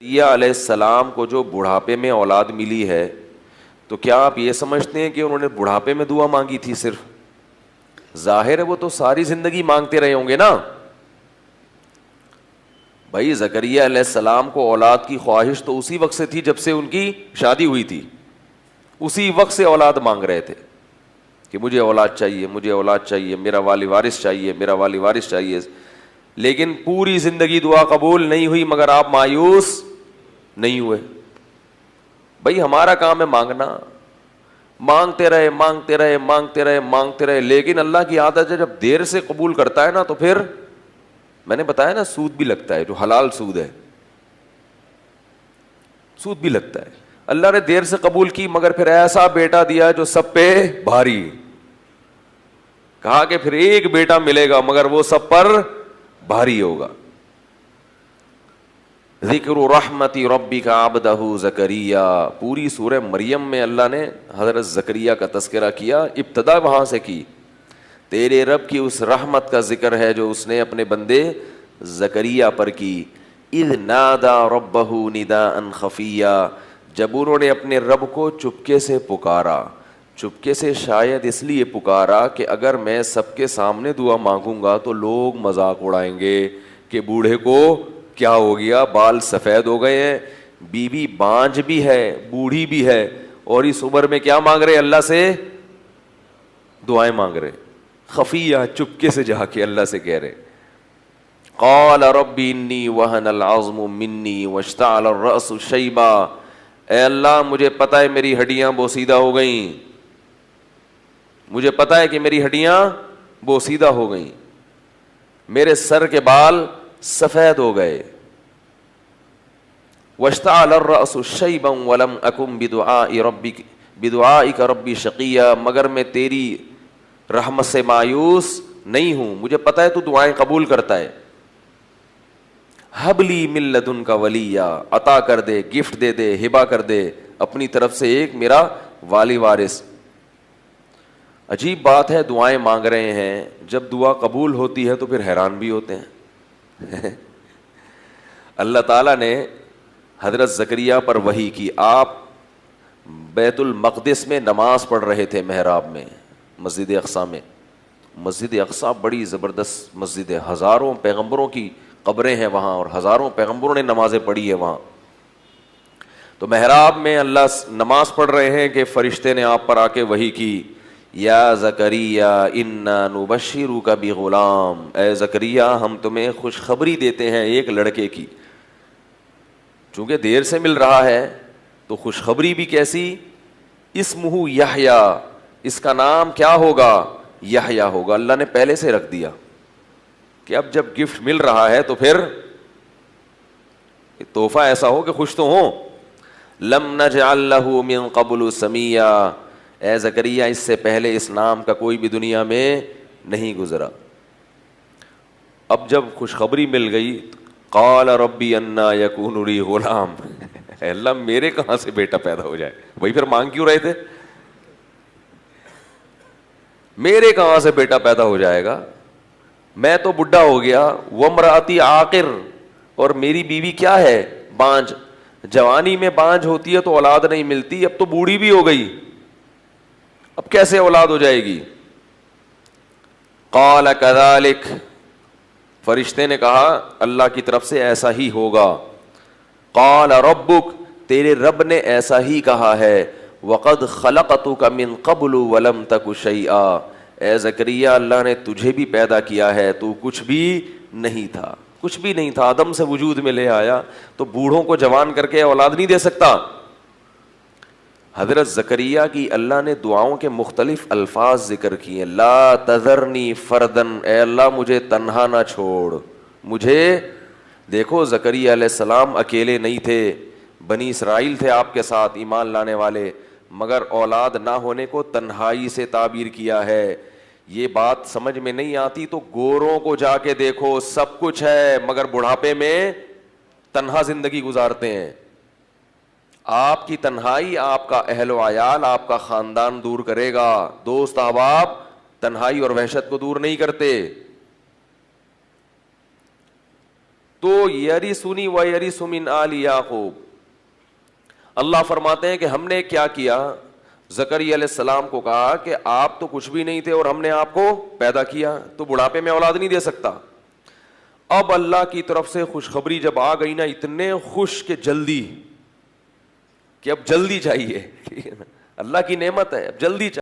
زکریا علیہ السلام کو جو بڑھاپے میں اولاد ملی ہے تو کیا آپ یہ سمجھتے ہیں کہ انہوں نے بڑھاپے میں دعا مانگی تھی صرف؟ ظاہر ہے وہ تو ساری زندگی مانگتے رہے ہوں گے نا بھائی. زکریا علیہ السلام کو اولاد کی خواہش تو اسی وقت سے تھی جب سے ان کی شادی ہوئی تھی, اسی وقت سے اولاد مانگ رہے تھے کہ مجھے اولاد چاہیے, مجھے اولاد چاہیے, میرا والی وارث چاہیے, میرا والی وارث چاہیے. لیکن پوری زندگی دعا قبول نہیں ہوئی, مگر آپ مایوس نہیں ہوئے. بھائی ہمارا کام ہے مانگنا, مانگتے رہے مانگتے رہے مانگتے رہے مانگتے رہے. لیکن اللہ کی عادت ہے جب دیر سے قبول کرتا ہے نا تو پھر میں نے بتایا نا سود بھی لگتا ہے, جو حلال سود ہے سود بھی لگتا ہے. اللہ نے دیر سے قبول کی مگر پھر ایسا بیٹا دیا جو سب پہ بھاری. کہا کہ پھر ایک بیٹا ملے گا مگر وہ سب پر بھاری ہوگا. ذکر رحمت ربک عبدہ زکریا, پوری سورہ مریم میں اللہ نے حضرت زکریا کا تذکرہ کیا, ابتدا وہاں سے کی. تیرے رب کی اس رحمت کا ذکر ہے جو اس نے اپنے بندے زکریا پر کی. اذ نادا ربہ نداء خفیا, جب انہوں نے اپنے رب کو چپکے سے پکارا. چپکے سے شاید اس لیے پکارا کہ اگر میں سب کے سامنے دعا مانگوں گا تو لوگ مذاق اڑائیں گے کہ بوڑھے کو کیا ہو گیا, بال سفید ہو گئے ہیں, بیوی بانجھ بھی ہے, بوڑھی بھی ہے, اور اس عمر میں کیا مانگ رہے اللہ سے, دعائیں مانگ رہے. خفیہ, چپکے سے جا کے اللہ سے کہہ رہے. قال رب انی وہن العظم منی واشتعل الرأس شیبا, اے اللہ مجھے پتہ ہے میری ہڈیاں بوسیدہ ہو گئیں, مجھے پتہ ہے کہ میری ہڈیاں بوسیدہ ہو گئیں, میرے سر کے بال سفید ہو گئے. واشتعل الرأس شیبا ولم اکن بدعائک ربی شقیا, مگر میں تیری رحمت سے مایوس نہیں ہوں, مجھے پتہ ہے تو دعائیں قبول کرتا ہے. حب لی من لدنک ولیا, عطا کر دے, گفٹ دے دے, ہبہ کر دے اپنی طرف سے ایک میرا والی وارث. عجیب بات ہے, دعائیں مانگ رہے ہیں, جب دعا قبول ہوتی ہے تو پھر حیران بھی ہوتے ہیں. اللہ تعالیٰ نے حضرت زکریا پر وحی کی. آپ بیت المقدس میں نماز پڑھ رہے تھے محراب میں, مسجد اقصیٰ میں. مسجد اقصیٰ بڑی زبردست مسجد ہے, ہزاروں پیغمبروں کی قبریں ہیں وہاں اور ہزاروں پیغمبروں نے نمازیں پڑھی ہے وہاں. تو محراب میں اللہ نماز پڑھ رہے ہیں کہ فرشتے نے آپ پر آ کے وحی کی, یا زکریا انا نبشرک بغلام, اے زکریا ہم تمہیں خوشخبری دیتے ہیں ایک لڑکے کی. چونکہ دیر سے مل رہا ہے تو خوشخبری بھی کیسی, اسمہ یحییٰ, اس کا نام کیا ہوگا, یحییٰ ہوگا. اللہ نے پہلے سے رکھ دیا کہ اب جب گفٹ مل رہا ہے تو پھر تحفہ ایسا ہو کہ خوش تو ہوں. لم نجعل لہ من قبل سمیہ, اے زکریا اس سے پہلے اس نام کا کوئی بھی دنیا میں نہیں گزرا. اب جب خوشخبری مل گئی, قال ربی انا یکون لی غلام, اے اللہ میرے کہاں سے بیٹا پیدا ہو جائے. وہی پھر مانگ کیوں رہے تھے, میرے کہاں سے بیٹا پیدا ہو جائے گا, میں تو بڈھا ہو گیا. وامرأتی عاقر, اور میری بیوی کیا ہے, بانجھ. جوانی میں بانجھ ہوتی ہے تو اولاد نہیں ملتی, اب تو بوڑھی بھی ہو گئی, اب کیسے اولاد ہو جائے گی. قال کذالک, فرشتے نے کہا اللہ کی طرف سے ایسا ہی ہوگا. قال ربک, تیرے رب نے ایسا ہی کہا ہے. وقد خلقتک من قبل ولم تک شیئا, اے زکریا اللہ نے تجھے بھی پیدا کیا ہے, تو کچھ بھی نہیں تھا, کچھ بھی نہیں تھا, عدم سے وجود میں لے آیا. تو بوڑھوں کو جوان کر کے اولاد نہیں دے سکتا. حضرت زکریا کی اللہ نے دعاؤں کے مختلف الفاظ ذکر کیے. لا تذرنی فردن, اے اللہ مجھے تنہا نہ چھوڑ. مجھے دیکھو زکریا علیہ السلام اکیلے نہیں تھے, بنی اسرائیل تھے آپ کے ساتھ ایمان لانے والے, مگر اولاد نہ ہونے کو تنہائی سے تعبیر کیا ہے. یہ بات سمجھ میں نہیں آتی تو گوروں کو جا کے دیکھو, سب کچھ ہے مگر بڑھاپے میں تنہا زندگی گزارتے ہیں. آپ کی تنہائی آپ کا اہل و عیال, آپ کا خاندان دور کرے گا. دوست احباب تنہائی اور وحشت کو دور نہیں کرتے. تو یرثنی و یرث من آل یعقوب، اللہ فرماتے ہیں کہ ہم نے کیا کیا، زکریا علیہ السلام کو کہا کہ آپ تو کچھ بھی نہیں تھے اور ہم نے آپ کو پیدا کیا، تو بڑھاپے میں اولاد نہیں دے سکتا۔ اب اللہ کی طرف سے خوشخبری جب آ گئی نا، اتنے خوش کہ جلدی، کہ اب جلدی چاہیے، ٹھیک ہے نا، اللہ کی نعمت ہے، اب جلدی چاہیے۔